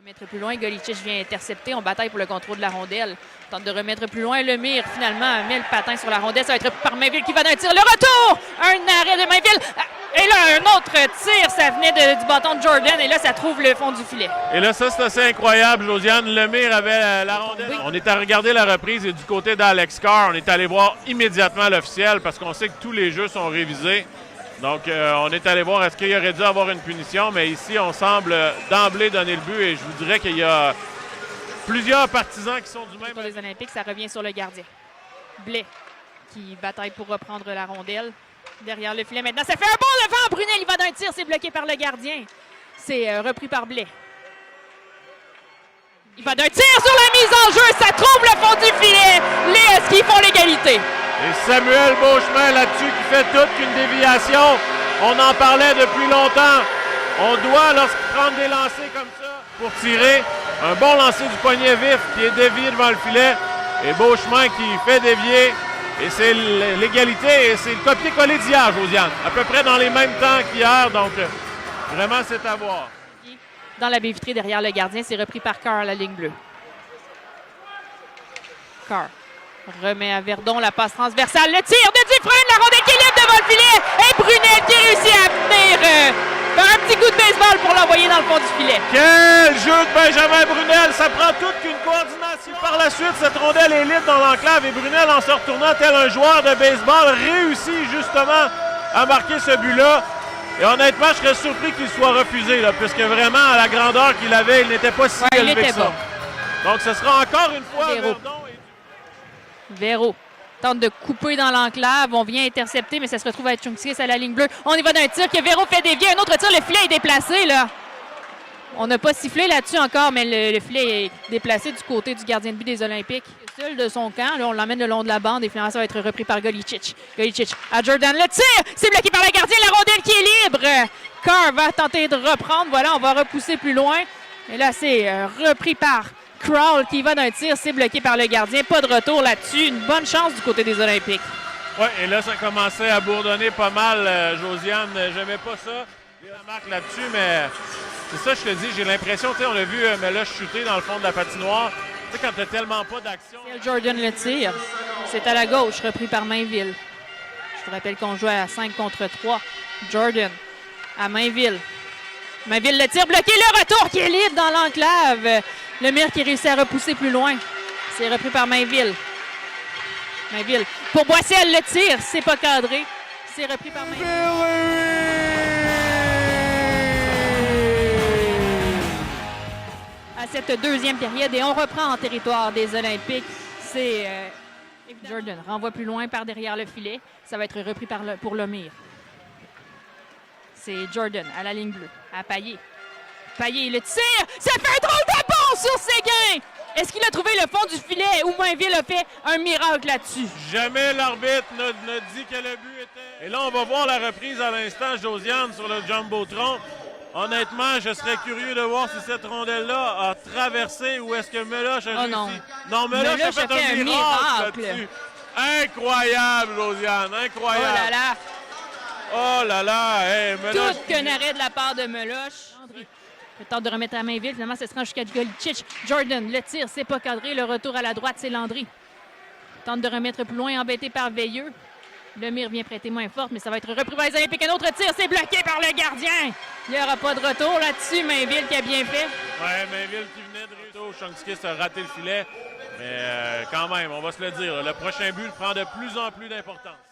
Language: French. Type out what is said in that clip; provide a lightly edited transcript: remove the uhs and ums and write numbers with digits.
Remettre plus loin, Golicic vient intercepter. On bataille pour le contrôle de la rondelle. Tente de remettre plus loin. Lemire, finalement, met le patin sur la rondelle. Ça va être par Mainville qui va d'un tir. Le retour! Un arrêt de Mainville. Et là, un autre tir. Ça venait du bâton de Jordan. Et là, ça trouve le fond du filet. Et là, ça, c'est assez incroyable, Josiane. Lemire avait la rondelle. Oui. On est à regarder la reprise et du côté d'Alex Carr, on est allé voir immédiatement l'officiel parce qu'on sait que tous les jeux sont révisés. Donc, on est allé voir est-ce qu'il aurait dû avoir une punition, mais ici, on semble d'emblée donner le but et je vous dirais qu'il y a plusieurs partisans qui sont du même. Pour les Olympiques, ça revient sur le gardien. Blais qui bataille pour reprendre la rondelle derrière le filet. Maintenant, ça fait un bon devant. Brunel, il va d'un tir, c'est bloqué par le gardien. C'est repris par Blais. Il va d'un tir sur la mise en jeu, ça trouve le fond du filet. Les Huskies font l'égalité. Et Samuel Beauchemin là-dessus qui fait toute qu'une déviation. On en parlait depuis longtemps. On doit, lorsqu'il prend des lancers comme ça, pour tirer, un bon lancer du poignet vif qui est dévié devant le filet. Et Beauchemin qui fait dévier. Et c'est l'égalité et c'est le copier-coller d'hier, Josiane. À peu près dans les mêmes temps qu'hier. Donc, vraiment, c'est à voir. Dans la baie vitrée derrière le gardien, c'est repris par Carr à la ligne bleue. Carr remet à Verdon la passe transversale. Le tir de Dufresne, la rondelle qui est libre devant le filet. Et Brunel qui réussit à venir par un petit coup de baseball pour l'envoyer dans le fond du filet. Quel jeu de Benjamin Brunel! Ça prend toute qu'une coordination. Par la suite, cette rondelle est libre dans l'enclave et Brunel, en se retournant tel un joueur de baseball, réussit justement à marquer ce but-là. Et honnêtement, je serais surpris qu'il soit refusé, là, puisque vraiment, à la grandeur qu'il avait, il n'était pas si élevé que ça. Bon. Donc, ce sera encore une fois Verdon. Véro tente de couper dans l'enclave. On vient intercepter, mais ça se retrouve à être Chunksky à la ligne bleue. On y va d'un tir que Véro fait dévier. Un autre tir, le filet est déplacé, là. On n'a pas sifflé là-dessus encore, mais le filet est déplacé du côté du gardien de but des Olympiques. Seul de son camp, là, on l'emmène le long de la bande et finalement, ça va être repris par Golicic. Golicic à Jordan. Le tir, c'est bloqué par le gardien. La rondelle qui est libre. Carr va tenter de reprendre. Voilà, on va repousser plus loin. Et là, c'est repris par Crawl qui va d'un tir, c'est bloqué par le gardien. Pas de retour là-dessus. Une bonne chance du côté des Olympiques. Oui, et là, ça commençait à bourdonner pas mal, Josiane. J'aimais pas ça. La marque là-dessus, mais c'est ça, je te dis, j'ai l'impression, tu sais, on a vu Meloche shooter dans le fond de la patinoire. Tu sais, quand t'as tellement pas d'action. Jordan le tire. C'est à la gauche, repris par Mainville. Je vous rappelle qu'on jouait à 5 contre 3. Jordan à Mainville. Mainville le tire, bloqué, le retour qui est libre dans l'enclave. Lemire qui réussit à repousser plus loin. C'est repris par Mainville. Mainville. Pour Boissiel, le tir, c'est pas cadré. C'est repris par Mainville. À cette deuxième période, et on reprend en territoire des Olympiques. C'est Jordan renvoie plus loin par derrière le filet. Ça va être repris pour Lemire. C'est Jordan à la ligne bleue, à Payet. Payet, le tir, ça fait un drôle de bond sur Séguin! Est-ce qu'il a trouvé le fond du filet ou Mainville a fait un miracle là-dessus? Jamais l'arbitre ne dit que le but était... Et là, on va voir la reprise à l'instant, Josiane, sur le Jumbotron. Honnêtement, je serais curieux de voir si cette rondelle-là a traversé ou est-ce que Meloche a réussi. Non, Meloche a fait un miracle là-dessus. Incroyable, Josiane, incroyable. Oh là là! Oh là là! Hey, Meloche... Tout qu'un arrêt de la part de Meloche. Le temps de remettre à Mainville, finalement, ça se rend jusqu'à Golicic. Jordan, le tir, c'est pas cadré. Le retour à la droite, c'est Landry. Tente de remettre plus loin, embêté par Veilleux. Lemire vient prêter moins forte, mais ça va être repris par les Olympiques. Un autre tir, c'est bloqué par le gardien. Il n'y aura pas de retour là-dessus. Mainville qui a bien fait. Ouais, Mainville qui venait de réussir. Chunksky a raté le filet. Mais quand même, on va se le dire, le prochain but prend de plus en plus d'importance.